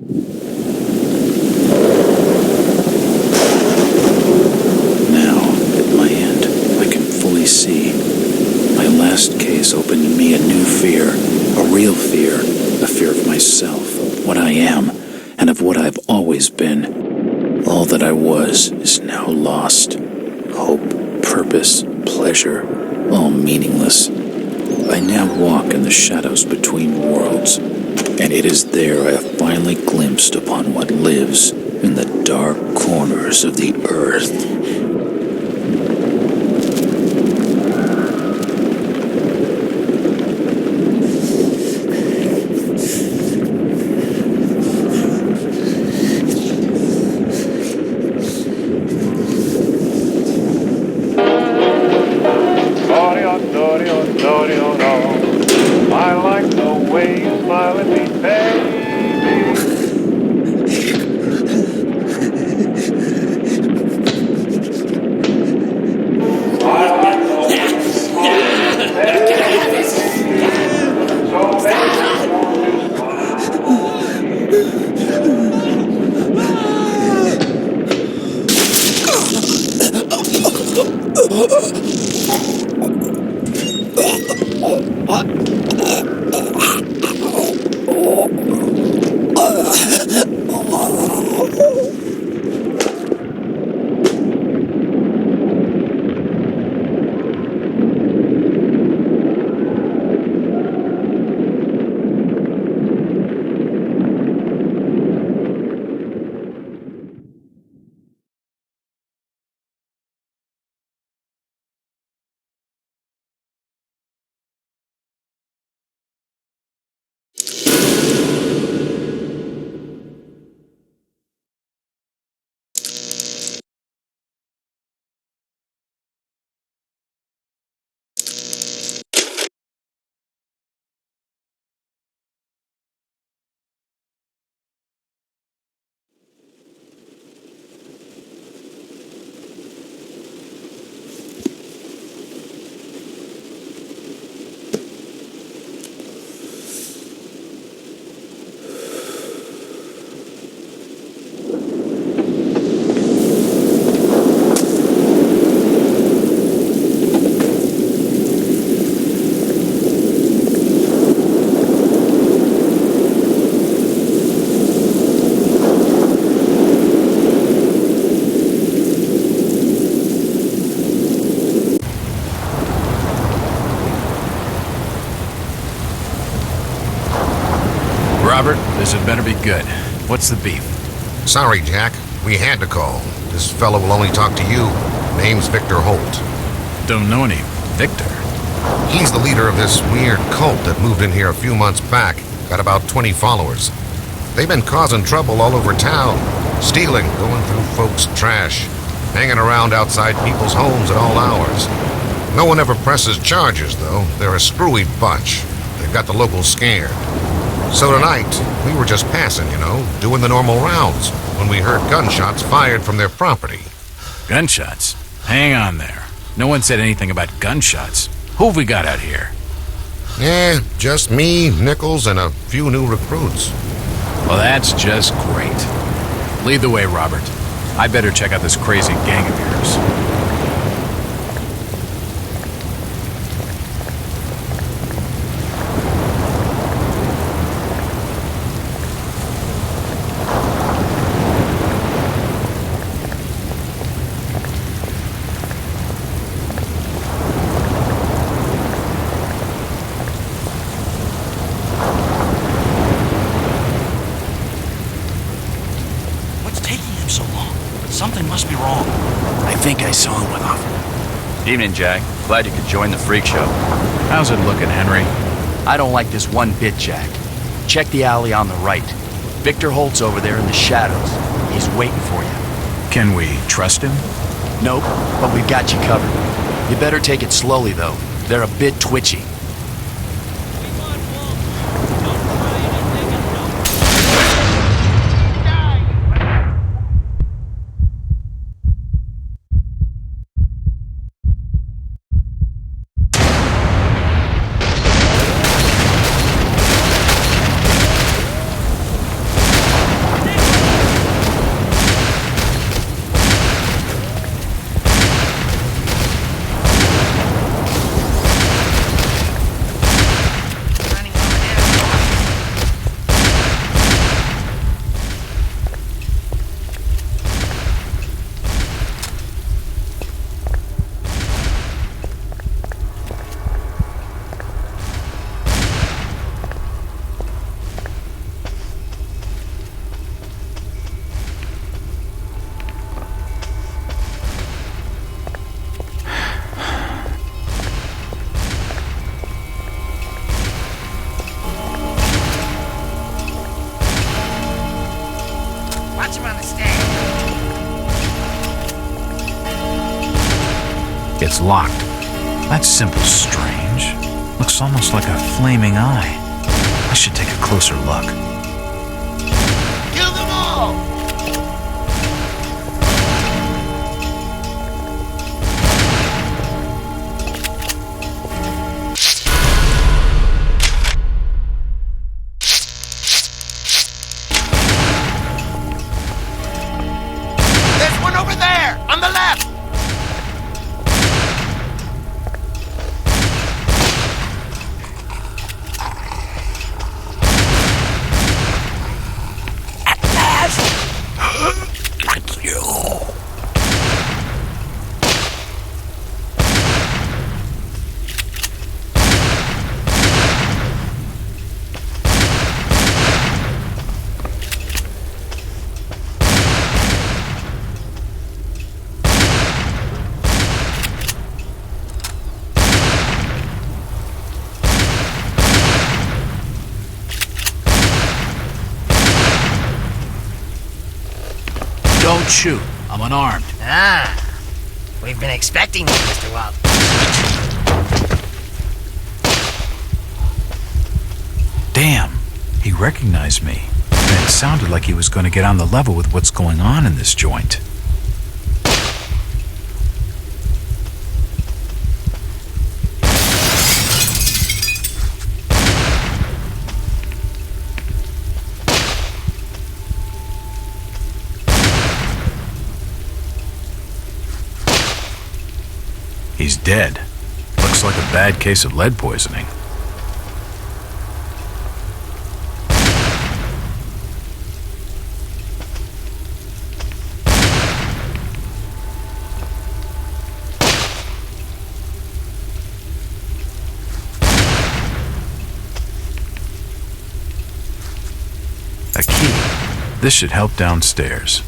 Now, at my end, I can fully see. My last case opened in me a new fear, a real fear, a fear of myself, what I am, and of what I've always been. All that I was is now lost. Hope, purpose, pleasure, all meaningless. I now walk in the shadows between worlds, and it is there I have finally glimpsed upon what lives in the dark corners of the earth. I like the way you smile at me, baby. Robert, this had better be good. What's the beef? Sorry, Jack. We had to call. This fellow will only talk to you. Name's Victor Holt. Don't know any Victor. He's the leader of this weird cult that moved in here a few months back. Got about 20 followers. They've been causing trouble all over town. Stealing, going through folks' trash, hanging around outside people's homes at all hours. No one ever presses charges, though. They're a screwy bunch. They've got the locals scared. So tonight, we were just passing, doing the normal rounds, when we heard gunshots fired from their property. Gunshots? Hang on there. No one said anything about gunshots. Who have we got out here? Just me, Nichols, and a few new recruits. Well, that's just great. Lead the way, Robert. I better check out this crazy gang of yours. Something must be wrong. I think I saw him off. Evening, Jack. Glad you could join the freak show. How's it looking, Henry? I don't like this one bit, Jack. Check the alley on the right. Victor Holt's over there in the shadows. He's waiting for you. Can we trust him? Nope, but we've got you covered. You better take it slowly, though. They're a bit twitchy. It's locked. That symbol's strange. Looks almost like a flaming eye. I should take a closer look. Kill them all! There's one over there, on the left! Don't shoot. I'm unarmed. Ah, we've been expecting you, Mr. Walt. Damn, he recognized me. And it sounded like he was going to get on the level with what's going on in this joint. He's dead. Looks like a bad case of lead poisoning. A key. This should help downstairs.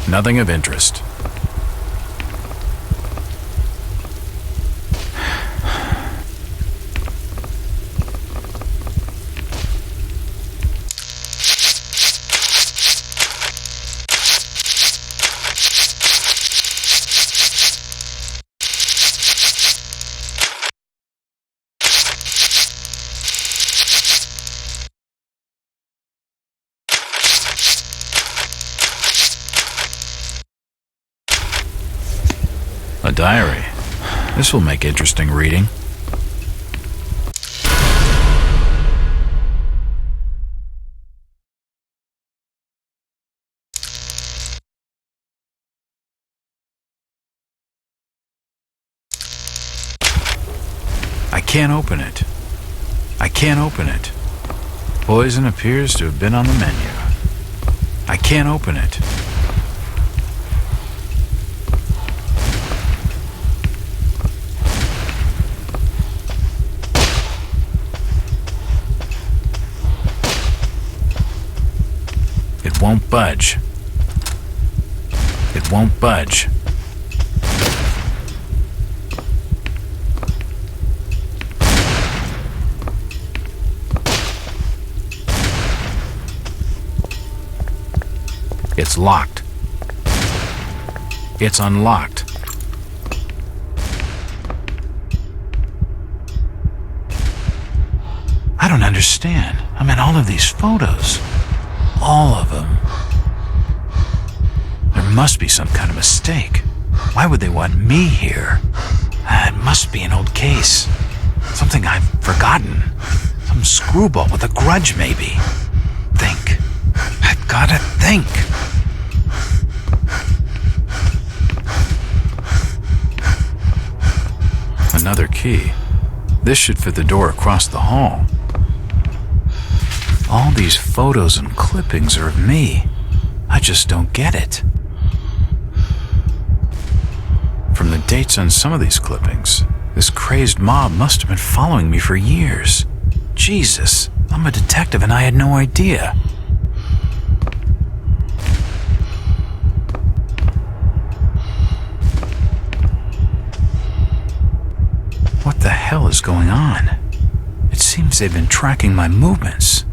Nothing of interest. A diary. This will make interesting reading. can't open it. I can't open it. Poison appears to have been on the menu. I can't open it. It won't budge. It won't budge. It's locked. It's unlocked. I don't understand. I mean, all of these photos. All of them. There must be some kind of mistake. Why would they want me here? It must be an old case. Something I've forgotten. Some screwball with a grudge, maybe. Think. I've gotta think. Another key. This should fit the door across the hall. All these photos and clippings are of me. I just don't get it. From the dates on some of these clippings, this crazed mob must have been following me for years. Jesus, I'm a detective and I had no idea. What the hell is going on? It seems they've been tracking my movements.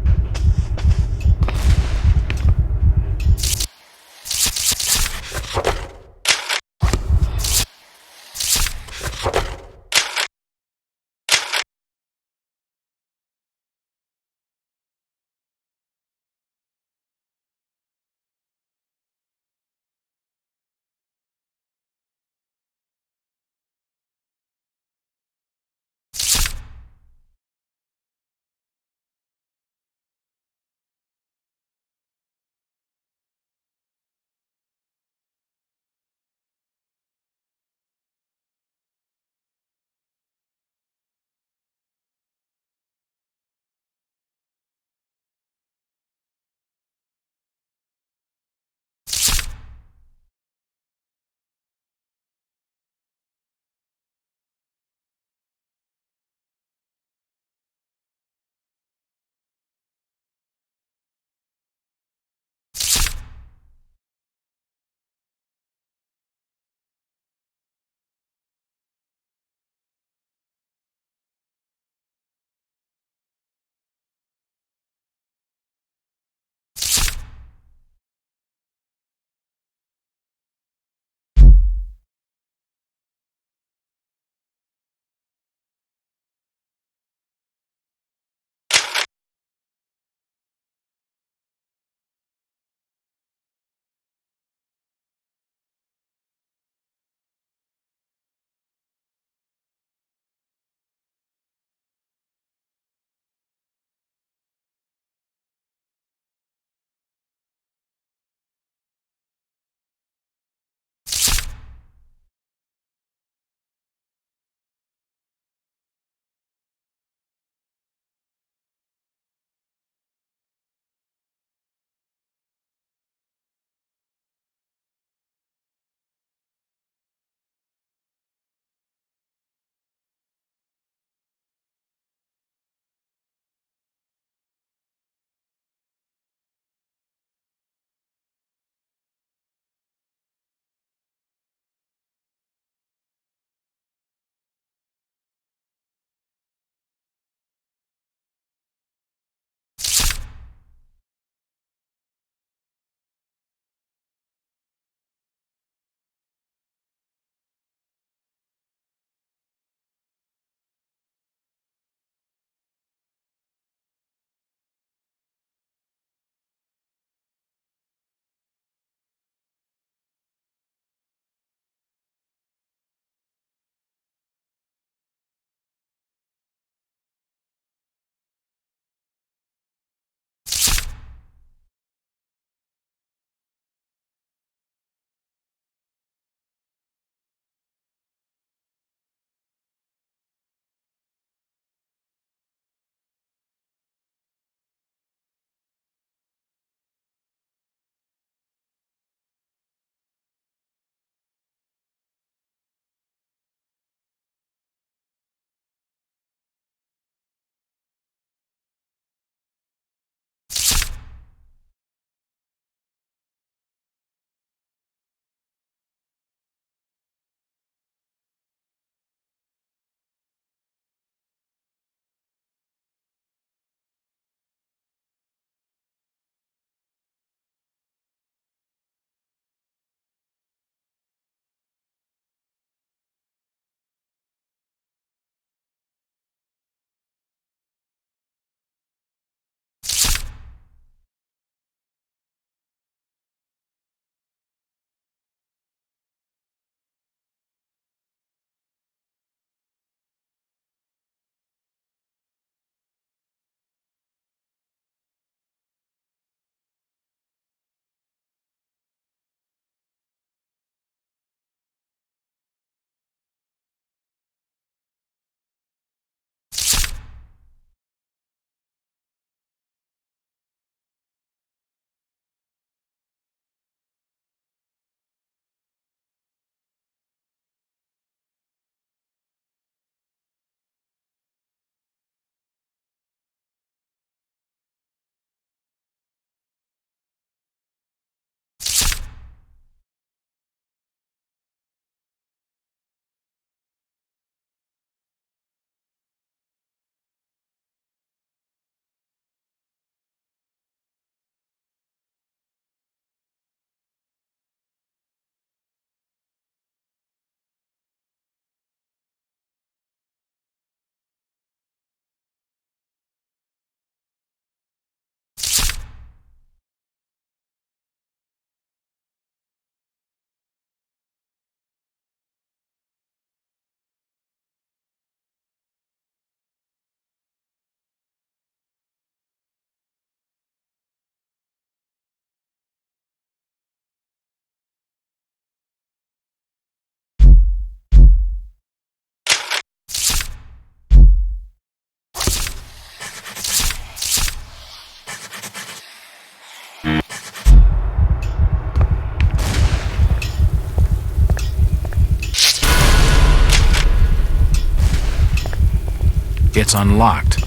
It's unlocked.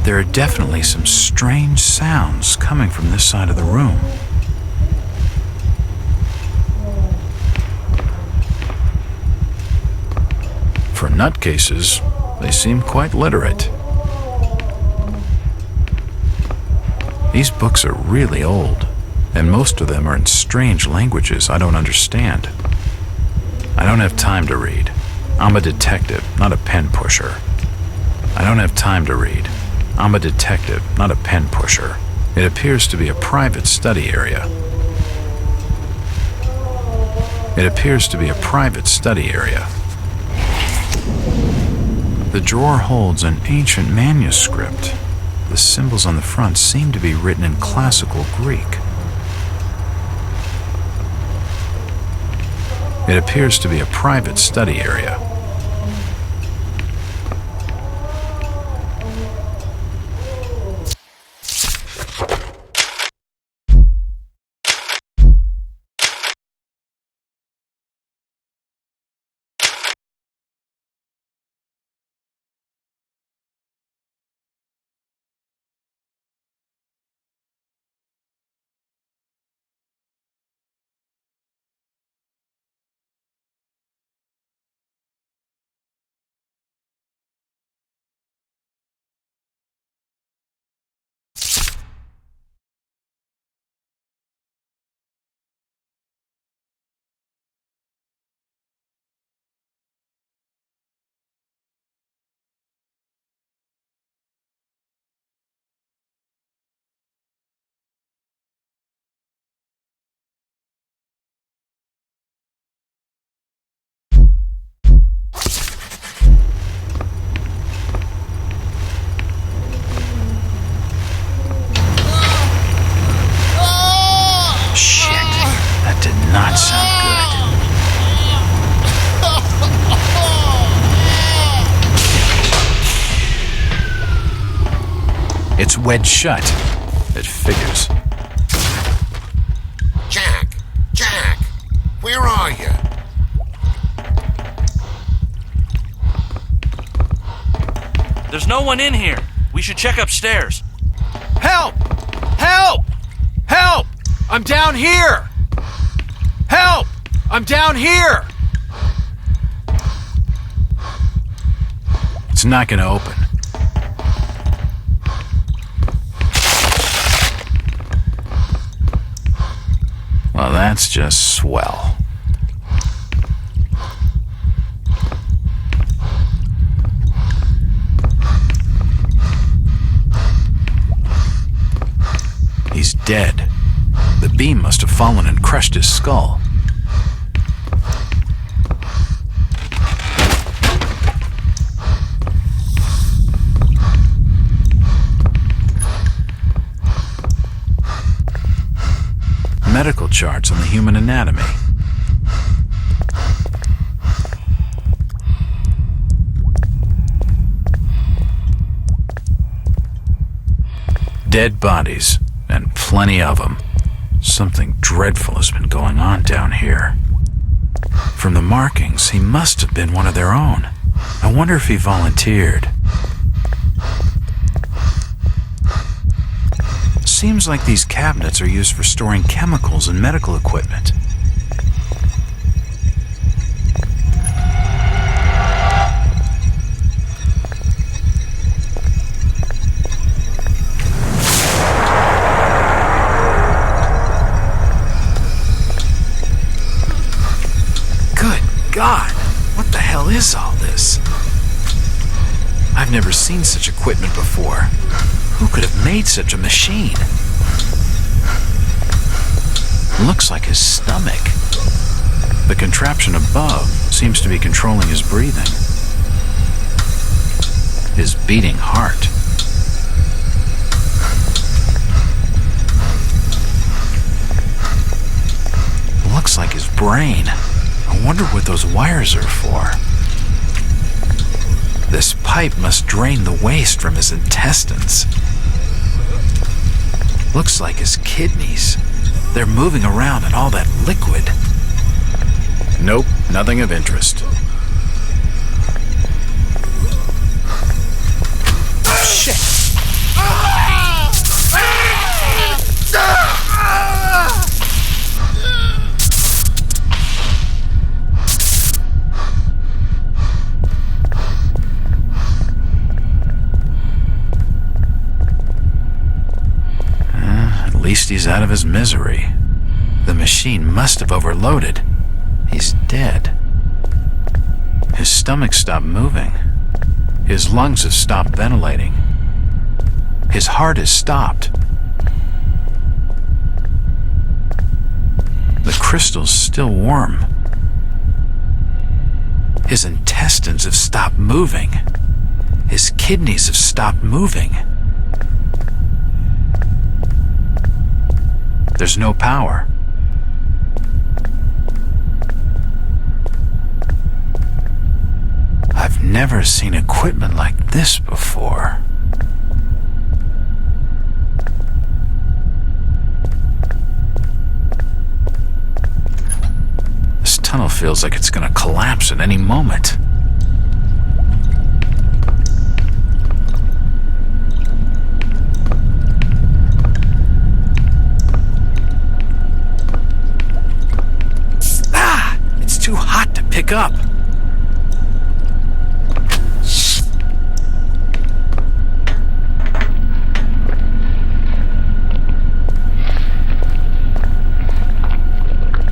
There are definitely some strange sounds coming from this side of the room. For nutcases, they seem quite literate. These books are really old, and most of them are in strange languages I don't understand. I don't have time to read. I'm a detective, not a pen pusher. I don't have time to read. I'm a detective, not a pen pusher. It appears to be a private study area. It appears to be a private study area. The drawer holds an ancient manuscript. The symbols on the front seem to be written in classical Greek. It appears to be a private study area. Not sound good. It's wedged shut. It figures. Jack, where are you? There's no one in here. We should check upstairs. Help! Help! Help! I'm down here! Help! I'm down here! It's not gonna open. Well, that's just swell. He's dead. The beam must have fallen and crushed his skull. Medical charts on the human anatomy. Dead bodies, and plenty of them. Something dreadful has been going on down here. From the markings, he must have been one of their own. I wonder if he volunteered. Seems like these cabinets are used for storing chemicals and medical equipment. Good God, what the hell is all this? I've never seen such equipment before. Who could have made such a machine? Looks like his stomach. The contraption above seems to be controlling his breathing. His beating heart. Looks like his brain. I wonder what those wires are for. This pipe must drain the waste from his intestines. Looks like his kidneys. They're moving around in all that liquid. Nope, nothing of interest. Shit! At least he's out of his misery. The machine must have overloaded. He's dead. His stomach stopped moving. His lungs have stopped ventilating. His heart has stopped. The crystal's still warm. His intestines have stopped moving. His kidneys have stopped moving. There's no power. I've never seen equipment like this before. This tunnel feels like it's gonna collapse at any moment. It's too hot to pick up.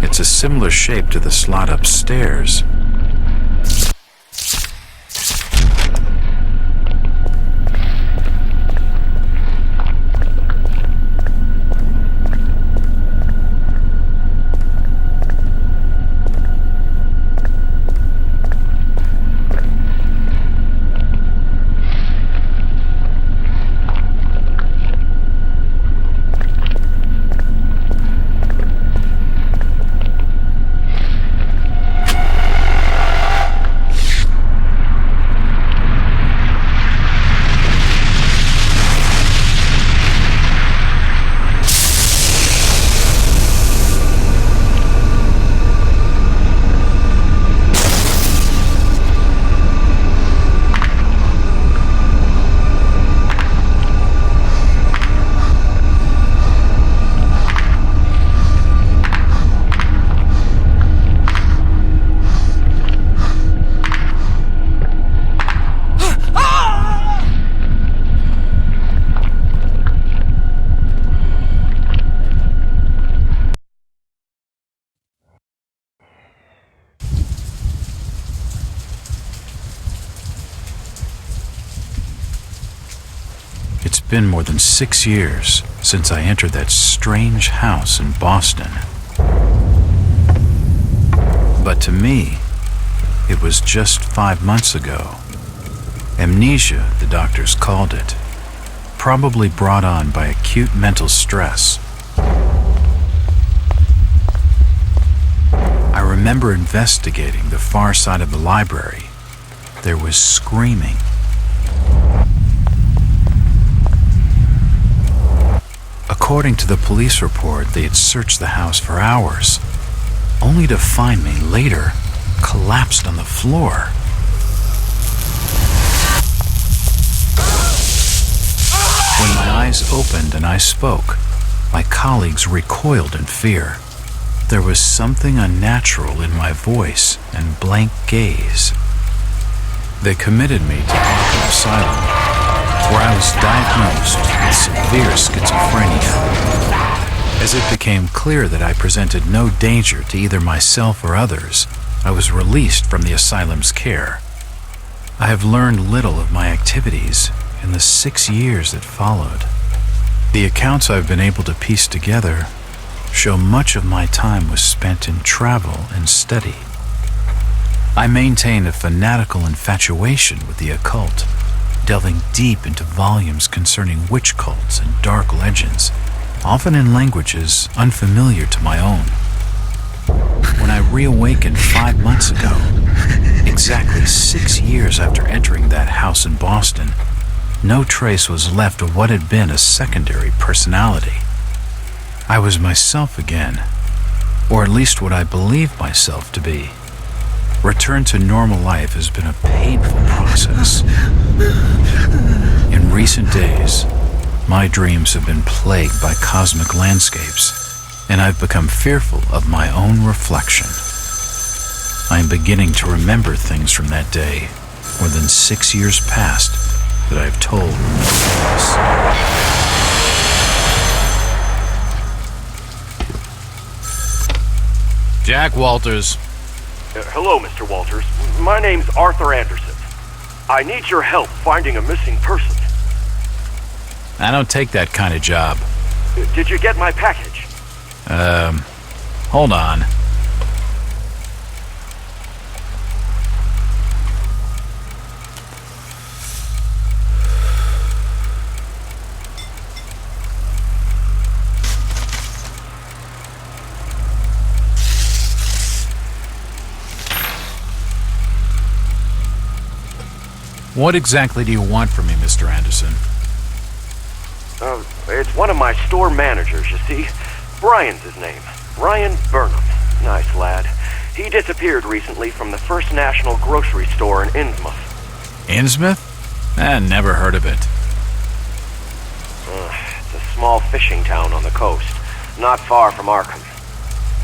It's a similar shape to the slot upstairs. It's been more than 6 years since I entered that strange house in Boston. But to me, it was just 5 months ago. Amnesia, the doctors called it, probably brought on by acute mental stress. I remember investigating the far side of the library. There was screaming. According to the police report, they had searched the house for hours, only to find me later collapsed on the floor. When my eyes opened and I spoke, my colleagues recoiled in fear. There was something unnatural in my voice and blank gaze. They committed me to Arkham Asylum, where I was diagnosed with severe schizophrenia. As it became clear that I presented no danger to either myself or others, I was released from the asylum's care. I have learned little of my activities in the 6 years that followed. The accounts I've been able to piece together show much of my time was spent in travel and study. I maintain a fanatical infatuation with the occult, delving deep into volumes concerning witch cults and dark legends, often in languages unfamiliar to my own. When I reawakened 5 months ago, exactly 6 years after entering that house in Boston, no trace was left of what had been a secondary personality. I was myself again, or at least what I believed myself to be. Return to normal life has been a painful process. In recent days, my dreams have been plagued by cosmic landscapes, and I've become fearful of my own reflection. I am beginning to remember things from that day, more than 6 years past, that I've told no one else. Jack Walters. Hello, Mr. Walters. My name's Arthur Anderson. I need your help finding a missing person. I don't take that kind of job. Did you get my package? Hold on. What exactly do you want from me, Mr. Anderson? It's one of my store managers, you see. Brian's his name. Brian Burnham. Nice lad. He disappeared recently from the First National grocery store in Innsmouth. Innsmouth? Never heard of it. It's a small fishing town on the coast, not far from Arkham.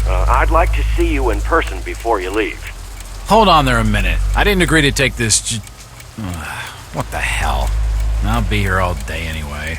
I'd like to see you in person before you leave. Hold on there a minute. I didn't agree to take this what the hell? I'll be here all day anyway.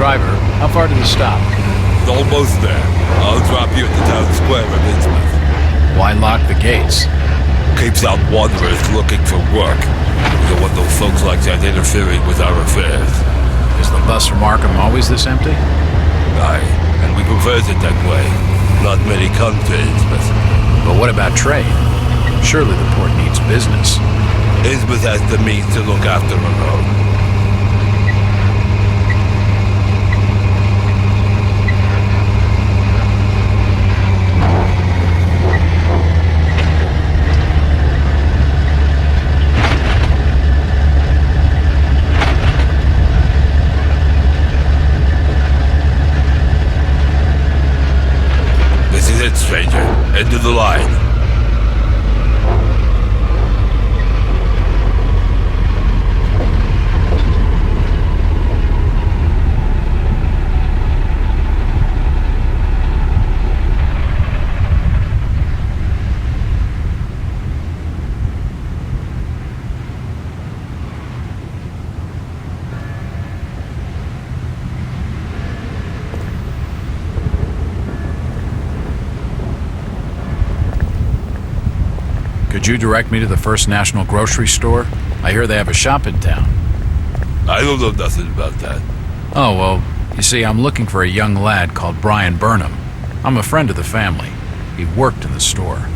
Driver, how far to the stop? It's almost there. I'll drop you at the town square of Innsmouth. Why lock the gates? Keeps out wanderers looking for work. We don't want those folks like that interfering with our affairs. Is the bus from Arkham always this empty? Aye, and we prefer it that way. Not many come to Innsmouth. But what about trade? Surely the port needs business. Innsmouth has the means to look after her own. stranger. End of the line. Could you direct me to the First National grocery store? I hear they have a shop in town. I don't know nothing about that. Oh, well, you see, I'm looking for a young lad called Brian Burnham. I'm a friend of the family. He worked in the store.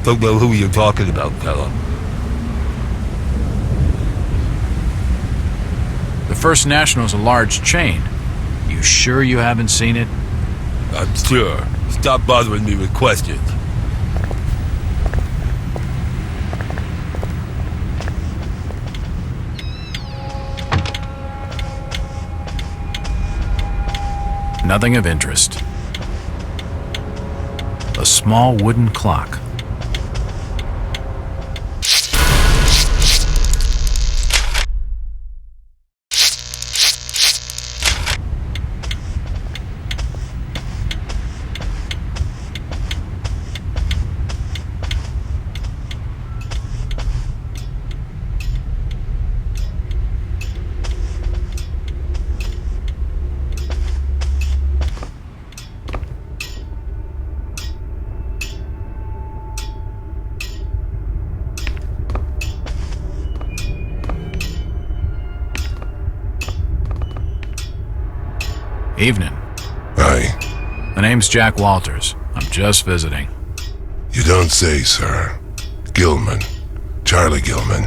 Don't know who you're talking about, fella. The First National is a large chain. You sure you haven't seen it? I'm sure. Stop bothering me with questions. Nothing of interest. A small wooden clock. Evening. Hi. My name's Jack Walters. I'm just visiting. You don't say, sir. Gilman. Charlie Gilman.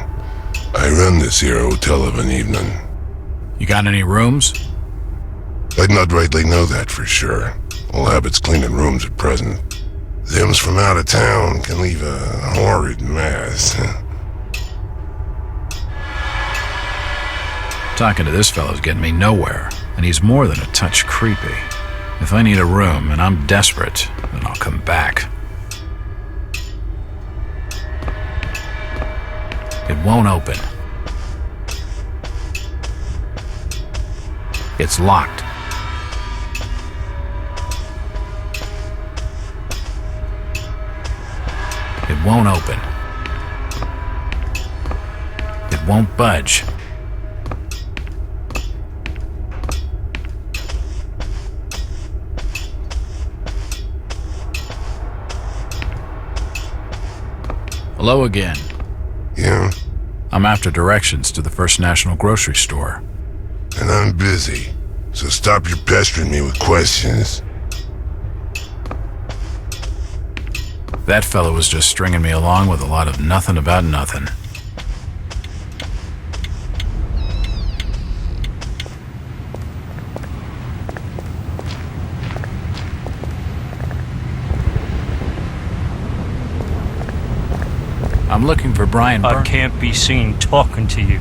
I run this here hotel of an evening. You got any rooms? I'd not rightly know that for sure. All habits cleaning rooms at present. Them's from out of town can leave a horrid mess. Talking to this fellow's getting me nowhere, and he's more than a touch creepy. If I need a room and I'm desperate, then I'll come back. It won't open. It's locked. It won't open. It won't budge. Hello again. Yeah? I'm after directions to the First National grocery store. And I'm busy, so stop your pestering me with questions. That fellow was just stringing me along with a lot of nothing about nothing. I'm looking for Brian I can't be seen talking to you.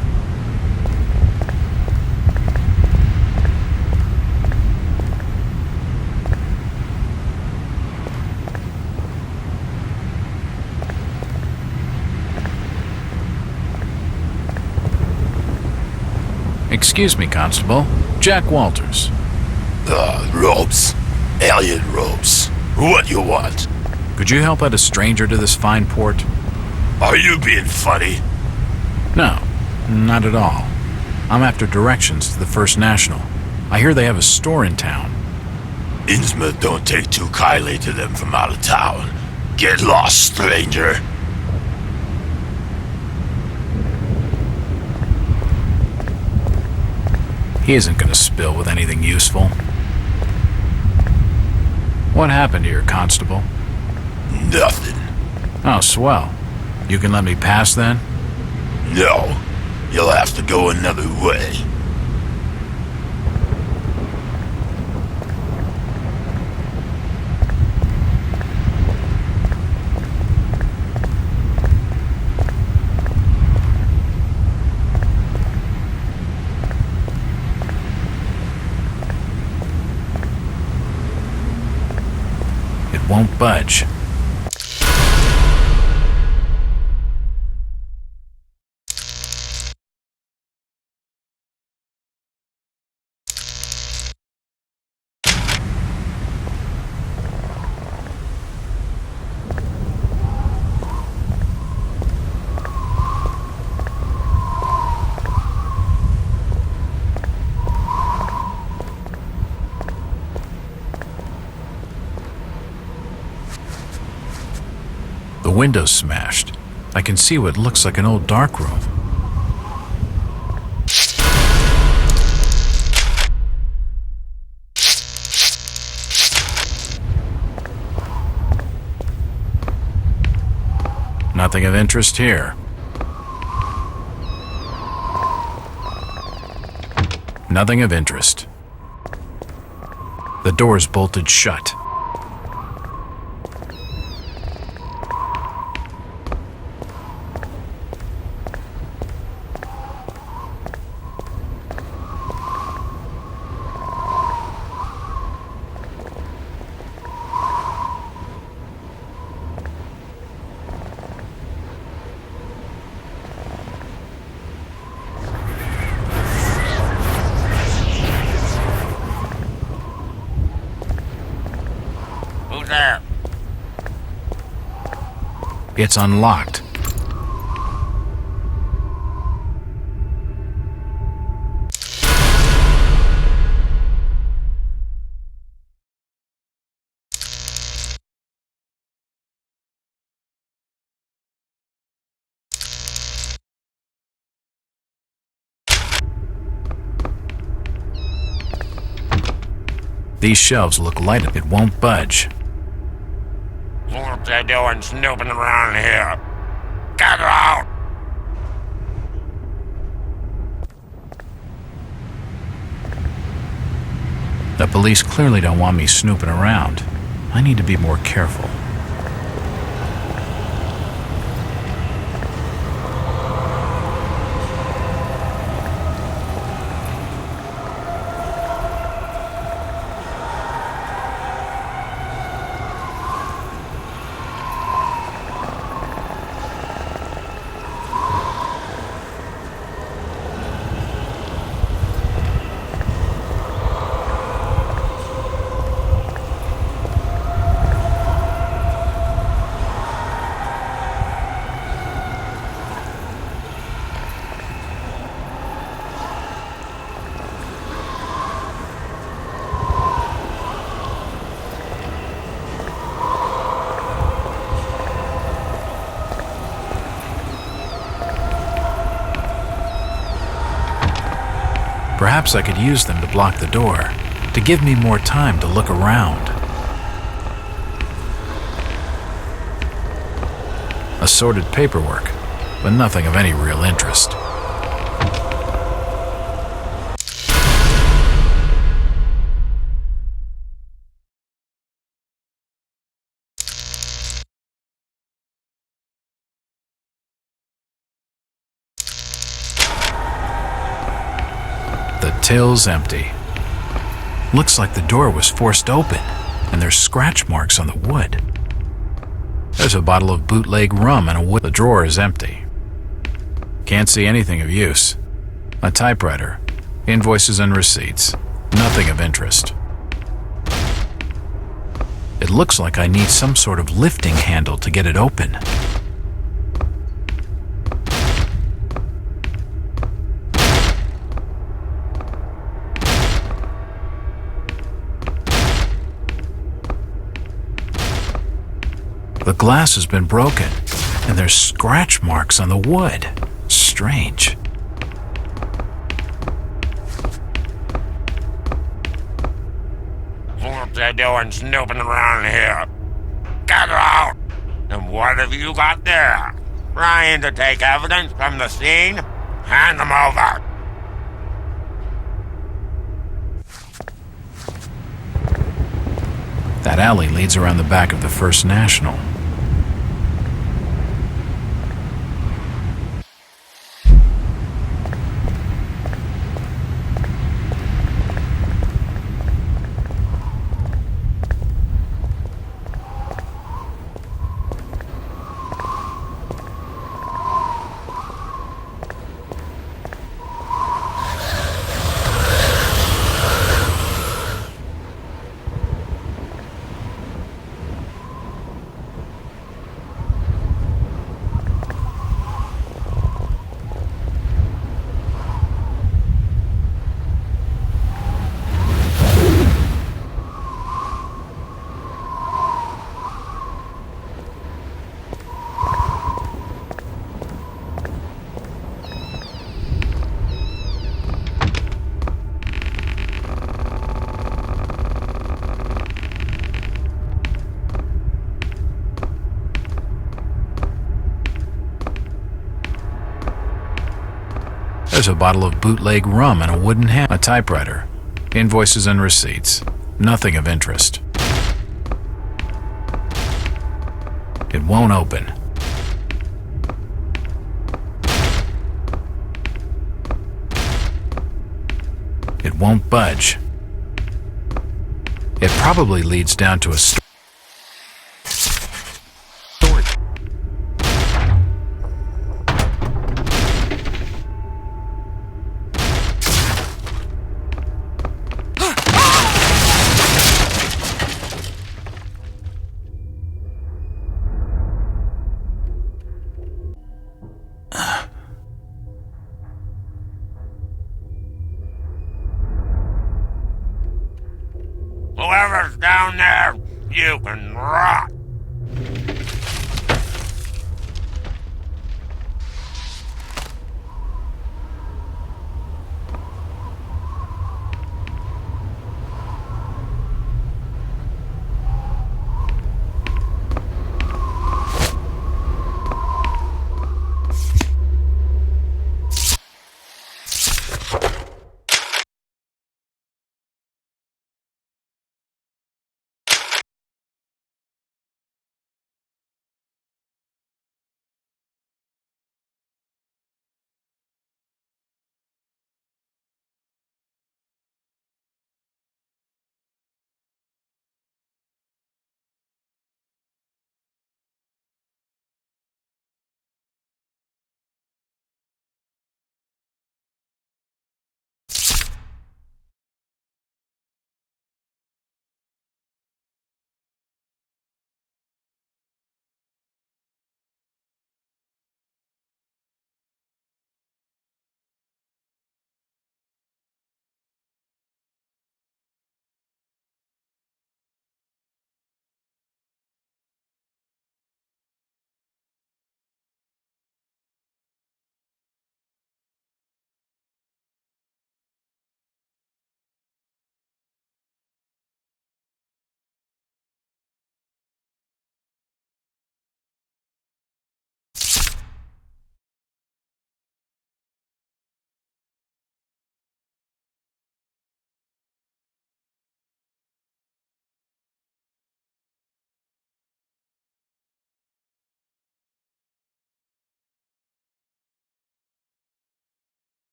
Excuse me, Constable. Jack Walters. Robes. Alien robes. What you want? Could you help out a stranger to this fine port? Are you being funny? No, not at all. I'm after directions to the First National. I hear they have a store in town. Innsmouth don't take too kindly to them from out of town. Get lost, stranger. He isn't gonna spill with anything useful. What happened here, Constable? Nothing. Oh, swell. You can let me pass then? No. You'll have to go another way. It won't budge. The window's smashed. I can see what looks like an old dark room. Nothing of interest here. Nothing of interest. The door's bolted shut. There. It's unlocked. These shelves look light. It won't budge. What they doing snooping around here? Get out! The police clearly don't want me snooping around. I need to be more careful. Perhaps I could use them to block the door, to give me more time to look around. Assorted paperwork, but nothing of any real interest. The till's empty. Looks like the door was forced open, and there's scratch marks on the wood. There's a bottle of bootleg rum and a wood. The drawer is empty. Can't see anything of use. A typewriter, invoices and receipts. Nothing of interest. It looks like I need some sort of lifting handle to get it open. The glass has been broken, and there's scratch marks on the wood. Strange. What they doing snooping around here? Get out! And what have you got there? Trying to take evidence from the scene? Hand them over! That alley leads around the back of the First National. There's a bottle of bootleg rum and a wooden a typewriter. Invoices and receipts. Nothing of interest. It won't open. It won't budge. It probably leads down to a storage. Whoever's down there, you can rot.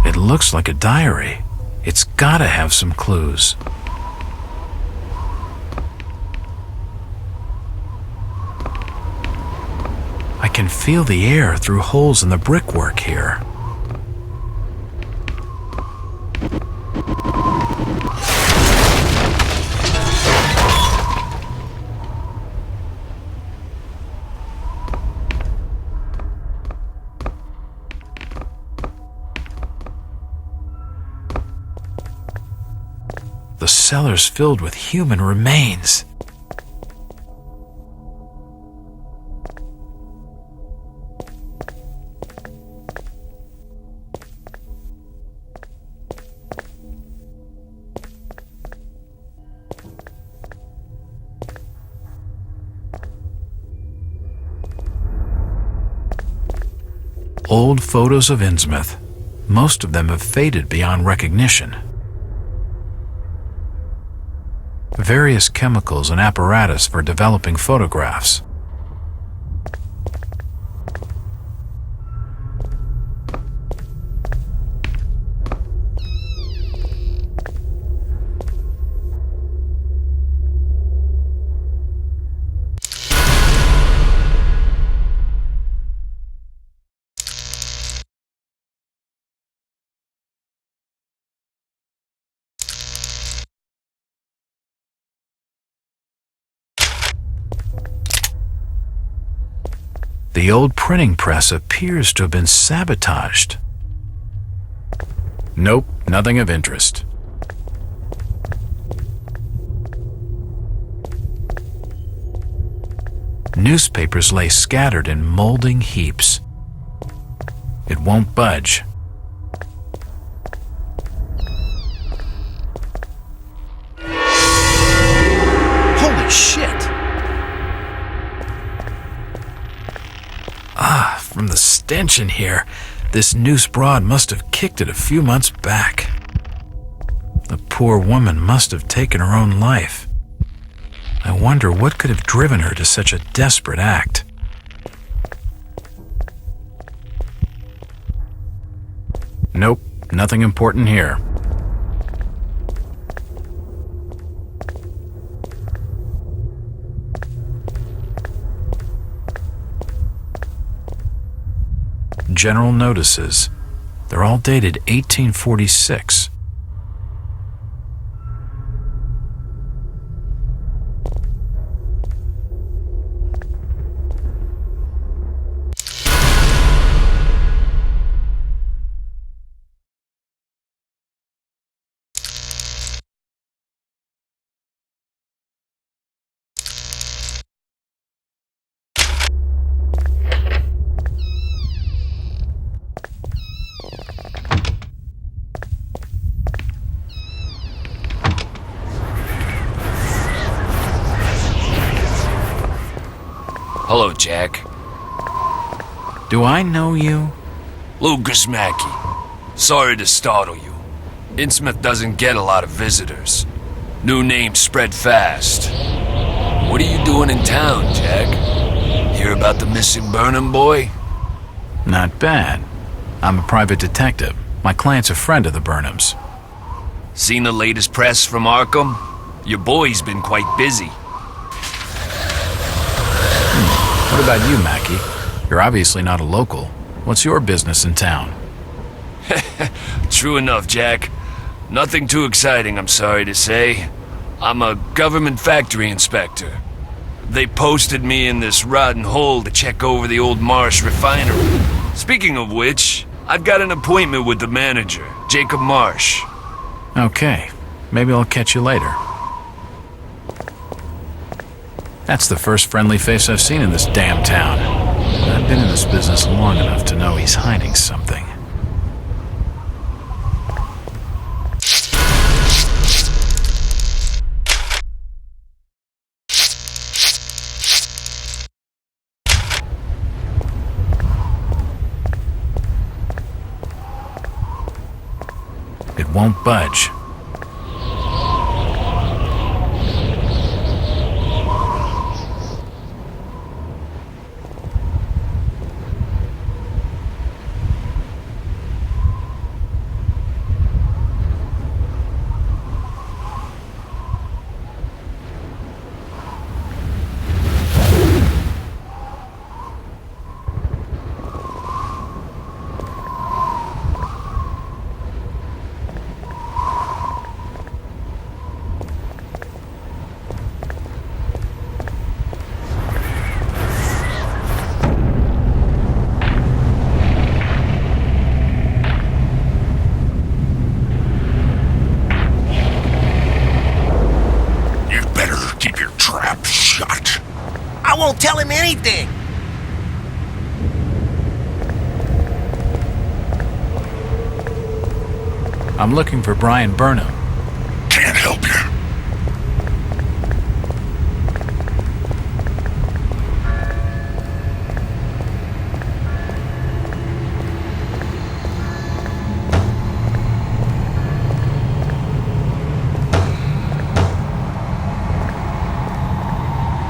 It looks like a diary. It's gotta have some clues. can feel the air through holes in the brickwork here. The cellar's filled with human remains. Old photos of Innsmouth. Most of them have faded beyond recognition. Various chemicals and apparatus for developing photographs. The old printing press appears to have been sabotaged. Nope, nothing of interest. Newspapers lay scattered in molding heaps. It won't budge. Holy shit! From the stench in here, this noose broad must have kicked it a few months back. The poor woman must have taken her own life. I wonder what could have driven her to such a desperate act. Nope, nothing important here. General notices. They're all dated 1846. Hello, Jack. Do I know you? Lucas Mackey. Sorry to startle you. Innsmouth doesn't get a lot of visitors. New names spread fast. What are you doing in town, Jack? Hear about the missing Burnham boy? Not bad. I'm a private detective. My client's a friend of the Burnhams. Seen the latest press from Arkham? Your boy's been quite busy. What about you, Mackie? You're obviously not a local. What's your business in town? True enough, Jack. Nothing too exciting, I'm sorry to say. I'm a government factory inspector. They posted me in this rotten hole to check over the old Marsh refinery. Speaking of which, I've got an appointment with the manager, Jacob Marsh. Okay, maybe I'll catch you later. That's the first friendly face I've seen in this damn town. I've been in this business long enough to know he's hiding something. It won't budge. Don't tell him anything. I'm looking for Brian Burnham. Can't help you.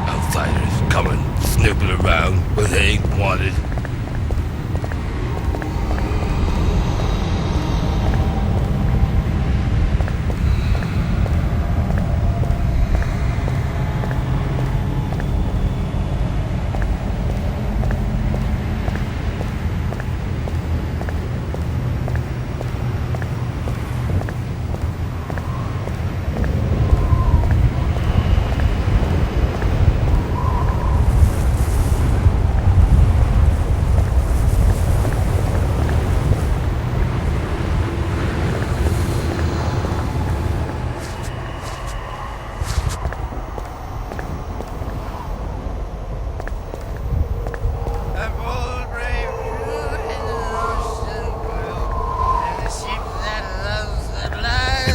Outsiders coming, sniffing around where they ain't wanted.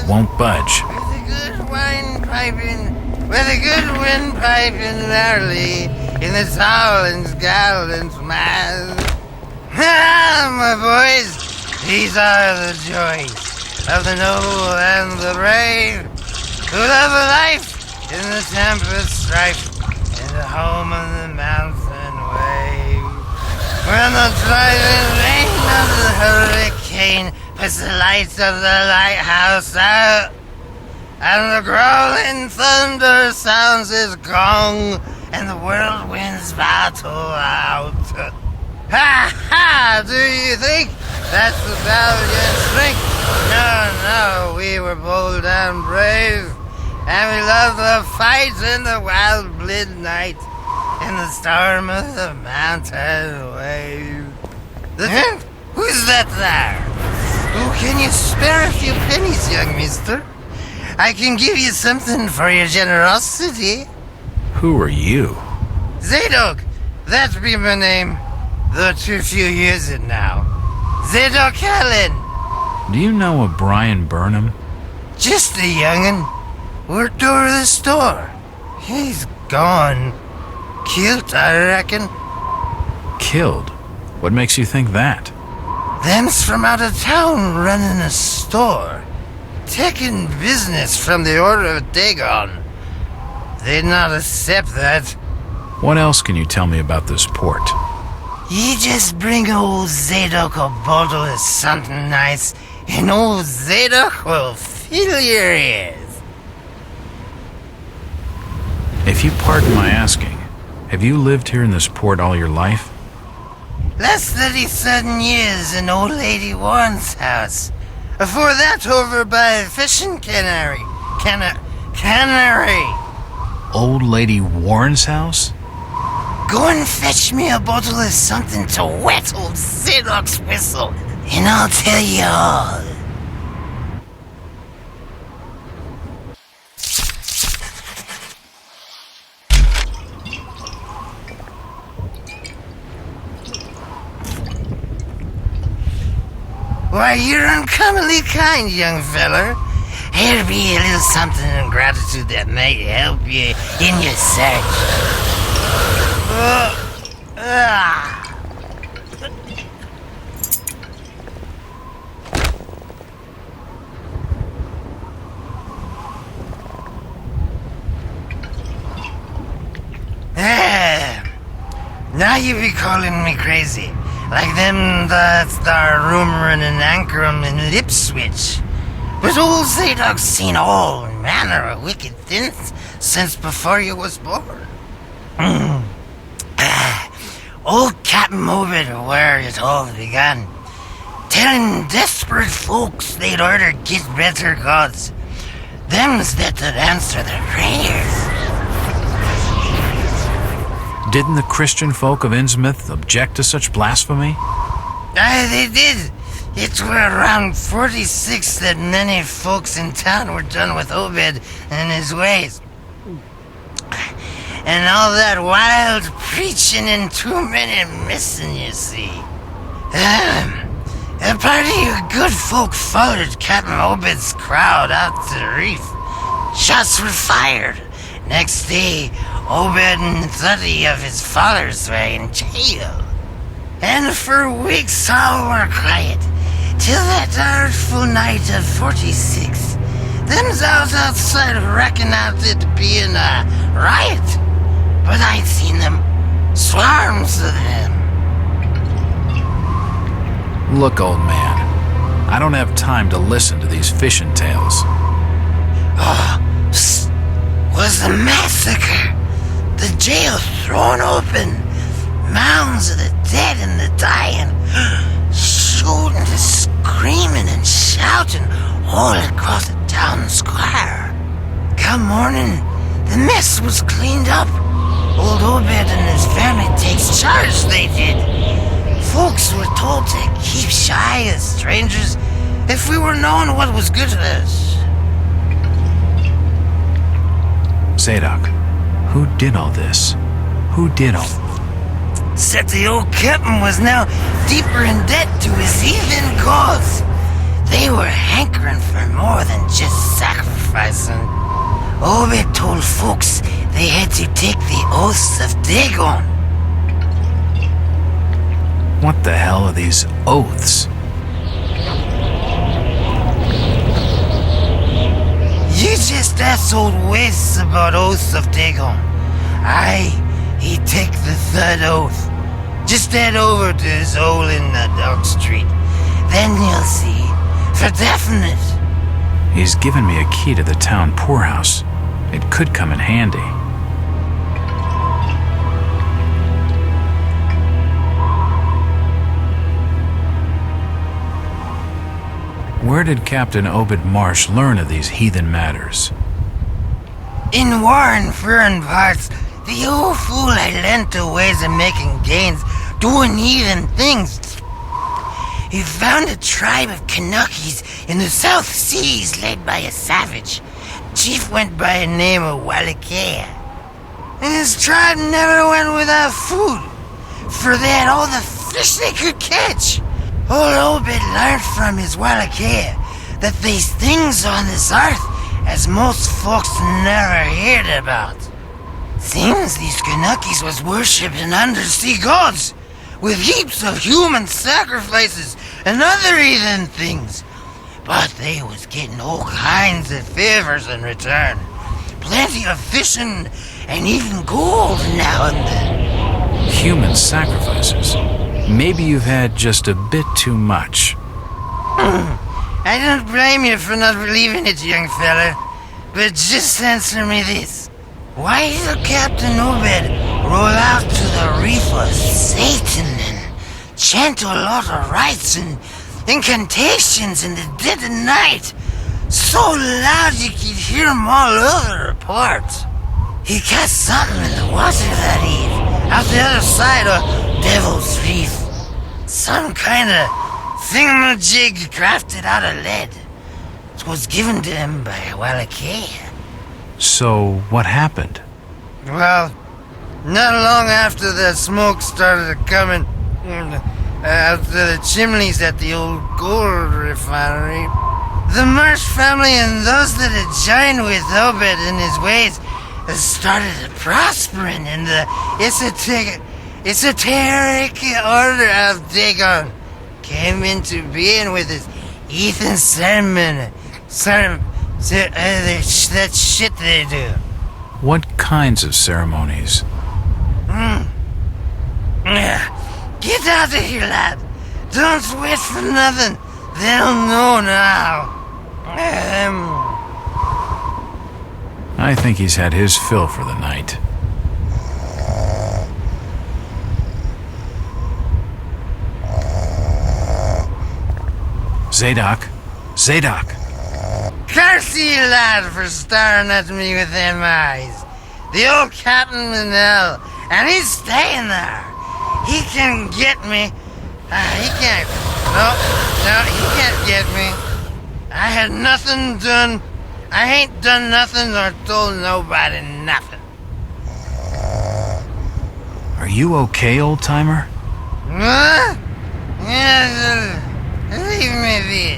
Won't budge. With a good wine piping, with a good wind piping early in the Solens Gallants Mass. Ah, my boys, these are the joys of the noble and the brave, who love a life in the tempest strife, in the home of the mountain wave. When the driving rain of the hurricane puts the lights of the lighthouse out, and the growling thunder sounds his gong, and the whirlwinds battle out. Ha ha! Do you think that's the valiant strength? No, we were bold and brave, and we loved the fight in the wild midnight, in the storm of the mountain wave. Who's that there? Oh, can you spare a few pennies, young mister? I can give you something for your generosity. Who are you? Zadok, that be my name, though too few use it now. Zadok Allen. Do you know a Brian Burnham? Just a young'un. Worked over the store. He's gone. Killed, I reckon. Killed? What makes you think that? Them's from out of town running a store. Taking business from the Order of Dagon. They'd not accept that. What else can you tell me about this port? You just bring old Zadok a bottle of something nice, and old Zadok will fill your ears. If you pardon my asking, have you lived here in this port all your life? Last 37 years in old lady Warren's house. Before that, over by fishing cannery. Cannery. Old Lady Warren's house? Go and fetch me a bottle of something to wet old Zadok's whistle, and I'll tell you all. Why, you're uncommonly kind, young feller. Here be a little something in gratitude that might help you in your search. Now you be calling me crazy. Like them that's there rumoring in Ankrum and Ipswich. But old Zadok's seen all manner of wicked things since before you was born. Old Captain Mobit where it all began, telling desperate folks they'd order get better gods. Them's that would answer their prayers. Didn't the Christian folk of Innsmouth object to such blasphemy? Aye, they did. It were around 46 that many folks in town were done with Obed and his ways. and all that wild preaching and too many missing, you see. A party of good folk followed Captain Obed's crowd out to the reef. Shots were fired. Next day, Obed and 30 of his followers were in jail. And for weeks all were quiet, till that artful night of 46. Them's out outside reckon out it being a riot. But I'd seen them, swarms of them. Look, old man, I don't have time to listen to these fishing tales. Was a massacre. The jail thrown open. Mounds of the dead and the dying. Shooting and screaming and shouting all across the town square. Come morning, the mess was cleaned up. Old Obed and his family takes charge, they did. Folks were told to keep shy as strangers if we were knowing what was good to us. Zadok, who did all this? Who did all... Said the old captain was now deeper in debt to his heathen gods. They were hankering for more than just sacrificing. Obed told folks they had to take the oaths of Dagon. What the hell are these oaths? You just asked old Wes about oaths of Dagon. Aye, he take the third oath. Just head over to his hole in the Dog Street. Then you'll see, for definite. He's given me a key to the town poorhouse. It could come in handy. Where did Captain Obed Marsh learn of these heathen matters? In war and foreign parts, the old fool had learned the ways of making gains, doing heathen things. He found a tribe of Kanakis in the South Seas led by a savage. Chief went by the name of Walakea. And his tribe never went without food, for they had all the fish they could catch. Old Obed learned from his Walakea that there's things on this earth as most folks never heard about. Seems these Kanakis was worshipping undersea gods, with heaps of human sacrifices and other heathen things. But they was getting all kinds of favors in return. Plenty of fishing and even gold now and then. Human sacrifices? Maybe you've had just a bit too much. I don't blame you for not believing it, young fella. But just answer me this. Why did Captain Obed roll out to the reef of Satan and chant a lot of rites and incantations in the dead of night? So loud you could hear them all over the port. He caught something in the water that eve, out the other side of Devil's Reef. Some kind of thingamajig crafted out of lead. It was given to him by Walakea. So, what happened? Well, not long after the smoke started coming out of the chimneys at the old gold refinery, the Marsh family and those that had joined with Obed in his ways started prospering in the esoteric order of Dagon. Came into being with his heathen sermon. That shit they do. What kinds of ceremonies? Get out of here, lad. Don't wait for nothing. They'll know now. I think he's had his fill for the night. Zadok. Zadok. Curse you, lad, for staring at me with them eyes. The old captain in hell, and he's staying there. He can get me. He can't. No, he can't get me. I had nothing done. I ain't done nothing or told nobody nothing. Are you okay, old-timer? What? Yes, leave me be.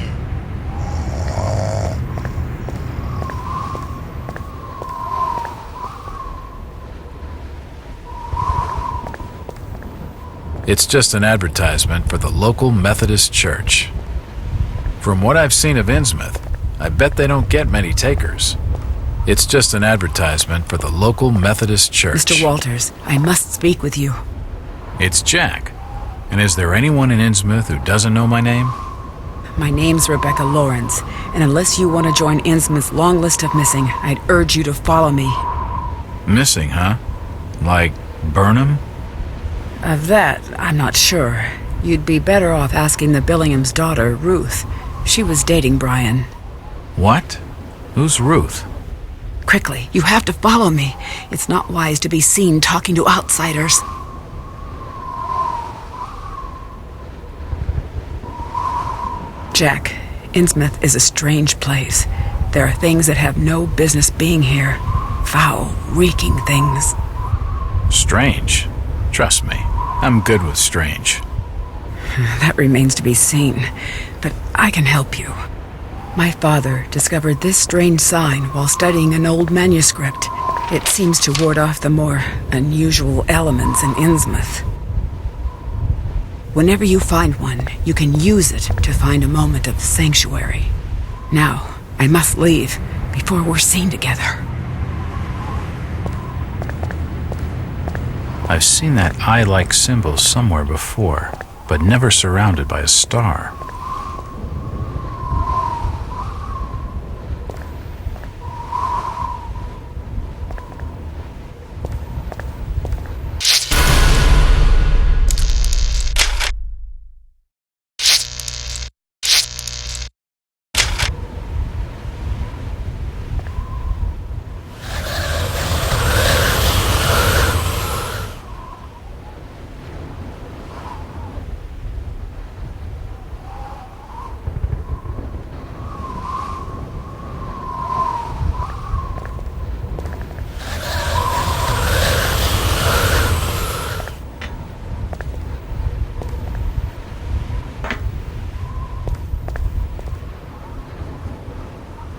It's just an advertisement for the local Methodist church. From what I've seen of Innsmouth, I bet they don't get many takers. It's just an advertisement for the local Methodist church. Mr. Walters, I must speak with you. It's Jack. And is there anyone in Innsmouth who doesn't know my name? My name's Rebecca Lawrence, and unless you want to join Innsmouth's long list of missing, I'd urge you to follow me. Missing, huh? Like Burnham? Of that, I'm not sure. You'd be better off asking the Billingham's daughter, Ruth. She was dating Brian. What? Who's Ruth? Quickly, you have to follow me. It's not wise to be seen talking to outsiders. Jack, Innsmouth is a strange place. There are things that have no business being here. Foul, reeking things. Strange. Trust me, I'm good with strange. That remains to be seen, but I can help you. My father discovered this strange sign while studying an old manuscript. It seems to ward off the more unusual elements in Innsmouth. Whenever you find one, you can use it to find a moment of sanctuary. Now, I must leave before we're seen together. I've seen that eye-like symbol somewhere before, but never surrounded by a star.